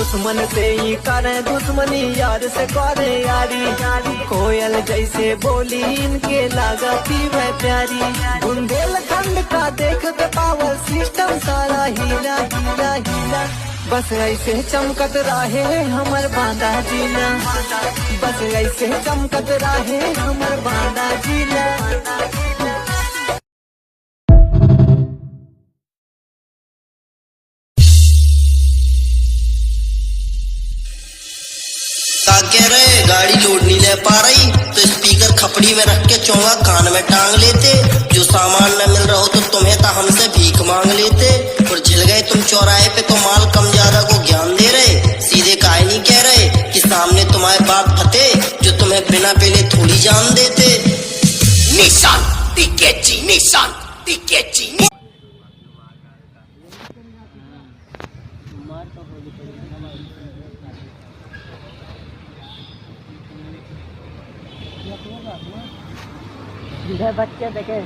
दुश्मन से ही करे दुश्मनी, यार से करे यारी। कोयल जैसे बोली इनके लागती वह प्यारी। बुंदेलखंड का देखते पावर सिस्टम सारा हीला हीला हीला। बस ऐसे चमकत रहे हमर बांदा जिला, बस ऐसे चमकत रहे हमर बांदा जिला। कह रहे गाड़ी लोड नहीं ले पा रही तो स्पीकर खपड़ी में रख के चोंगा कान में टांग लेते। जो सामान न मिल रहा हो तो तुम्हें तो हमसे भीख मांग लेते। और झिल गए तुम चौराहे पे तो माल कम ज्यादा को ज्ञान दे रहे। सीधे काहे नहीं कह रहे कि सामने तुम्हारे बाप फतेह जो तुम्हें बिना पहले थोड़ी जान देते। निशान टिकेची, निशान टिकेची। इधर बच्चे देखे